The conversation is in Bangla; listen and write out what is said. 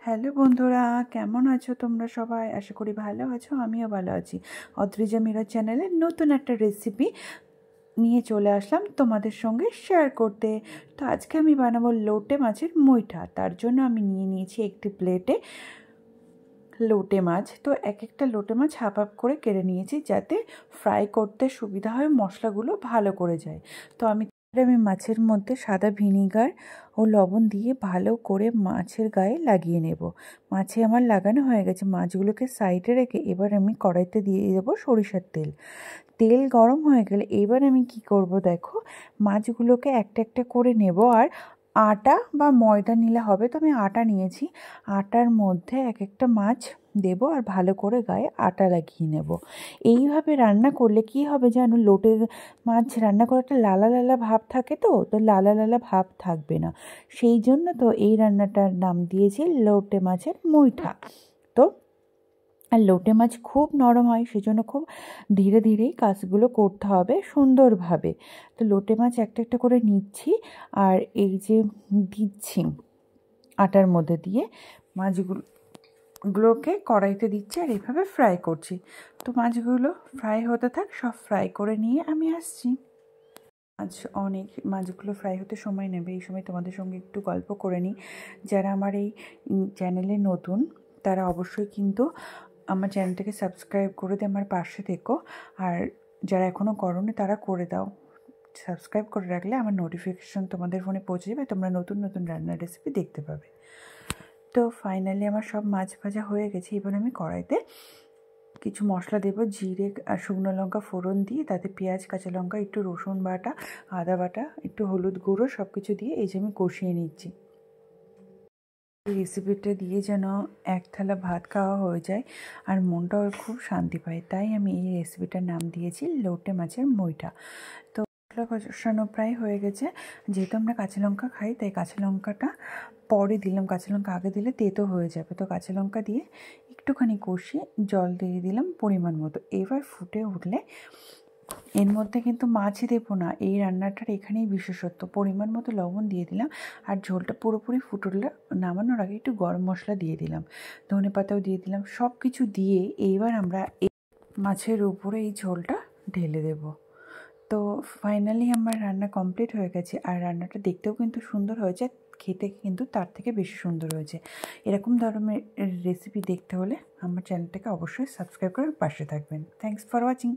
হ্যালো বন্ধুরা, কেমন আছো তোমরা সবাই? আশা করি ভালো আছো, আমিও ভালো আছি। অদ্রিজা মীরা চ্যানেলে নতুন একটা রেসিপি নিয়ে চলে আসলাম তোমাদের সঙ্গে শেয়ার করতে। তো আজকে আমি বানাবো লোটে মাছের মুইঠা। তার জন্য আমি নিয়ে নিয়েছি একটি প্লেটে লোটে মাছ। তো এক একটা লোটে মাছ হাফ হাফ করে কেটে নিয়েছি, যাতে ফ্রাই করতে সুবিধা হয়, মশলাগুলো ভালো করে যায়। তো আমি মাছের মধ্যে সাদা ভিনিগার ও লবণ দিয়ে ভালো করে মাছের গায়ে লাগিয়ে নেব। মাছে আমার লাগানো হয়ে গেছে। মাছগুলোকে সাইডে রেখে এবার আমি কড়াইতে দিয়ে দেবো সরিষার তেল। তেল গরম হয়ে গেলে এবার আমি কি করব দেখো, মাছগুলোকে একটা একটা করে নেব। আর আটা বা ময়দা নিলে হবে, তো আমি আটা নিয়েছি। আটার মধ্যে এক একটা মাছ দেব আর ভালো করে গায়ে আটা লাগিয়ে নেব। এইভাবে রান্না করলে কি হবে জানো, লোটে মাছ রান্না করে একটা লালা লালা ভাব থাকে, তো লালা লালা ভাব থাকবে না। সেই জন্য তো এই রান্নাটার নাম দিয়েছি লোটে মাছের মুইঠা। তো আর লোটে মাছ খুব নরম হয়, সেজন্য খুব ধীরে ধীরেই কাজগুলো করতে হবে সুন্দরভাবে। তো লোটে মাছ একটা একটা করে নিচ্ছি আর এই যে দিচ্ছি আটার মধ্যে দিয়ে মাছগুলোকে কড়াইতে দিচ্ছি আর এইভাবে ফ্রাই করছি। তো মাছগুলো ফ্রাই হতে থাক, সব ফ্রাই করে নিয়ে আমি আসছি। মাছগুলো ফ্রাই হতে সময় নেবে, এই সময় তোমাদের সঙ্গে একটু গল্প করে নিই। যারা আমার এই চ্যানেলে নতুন তারা অবশ্যই কিন্তু আমার চ্যানেলটাকে সাবস্ক্রাইব করে দিয়ে আমার পাশে থেকো। আর যারা এখনও করোনি তারা করে দাও। সাবস্ক্রাইব করে রাখলে আমার নোটিফিকেশন তোমাদের ফোনে পৌঁছে যাবে, তোমরা নতুন নতুন রান্নার রেসিপি দেখতে পাবে। তো ফাইনালি আমার সব মাছ ভাজা হয়ে গেছে। এবার আমি কড়াইতে কিছু মশলা দেবো, জিরে আর শুকনো লঙ্কা ফোড়ন দিয়ে তাতে পেঁয়াজ, কাঁচা লঙ্কা, একটু রসুন বাটা, আদা বাটা, একটু হলুদ গুঁড়ো সব কিছু দিয়ে এই যে আমি কষিয়ে নিচ্ছি। এই রেসিপিটা দিয়ে যেন এক থালা ভাত খাওয়া হয়ে যায় আর মনটাও খুব শান্তি পায়, তাই আমি এই রেসিপিটার নাম দিয়েছি লোটে মাছের মুইঠা। তো মশলা কষানো প্রায় হয়ে গেছে। যেহেতু আমরা কাঁচা লঙ্কা খাই তাই কাঁচা লঙ্কাটা পরে দিলাম, কাঁচা লঙ্কা আগে দিলে তেতো হয়ে যাবে। তো কাঁচা লঙ্কা দিয়ে একটুখানি কষিয়ে জল দিয়ে দিলাম পরিমাণ মতো। এবার ফুটে উঠলে এর মধ্যে কিন্তু মাছই দেবো না, এই রান্নাটার এখানেই বিশেষত্ব। পরিমাণ মতো লবণ দিয়ে দিলাম আর ঝোলটা পুরোপুরি ফুটলে নামানোর আগে একটু গরম মশলা দিয়ে দিলাম, ধনে পাতাও দিয়ে দিলাম। সব কিছু দিয়ে এইবার আমরা এই মাছের উপরে এই ঝোলটা ঢেলে দেব। তো ফাইনালি আমার রান্না কমপ্লিট হয়ে গেছে আর রান্নাটা দেখতেও কিন্তু সুন্দর হয়েছে, খেতে কিন্তু তার থেকে বেশি সুন্দর হয়েছে। এরকম ধরনের রেসিপি দেখতে হলে আমার চ্যানেলটাকে অবশ্যই সাবস্ক্রাইব করে পাশে থাকবেন। Thanks for watching.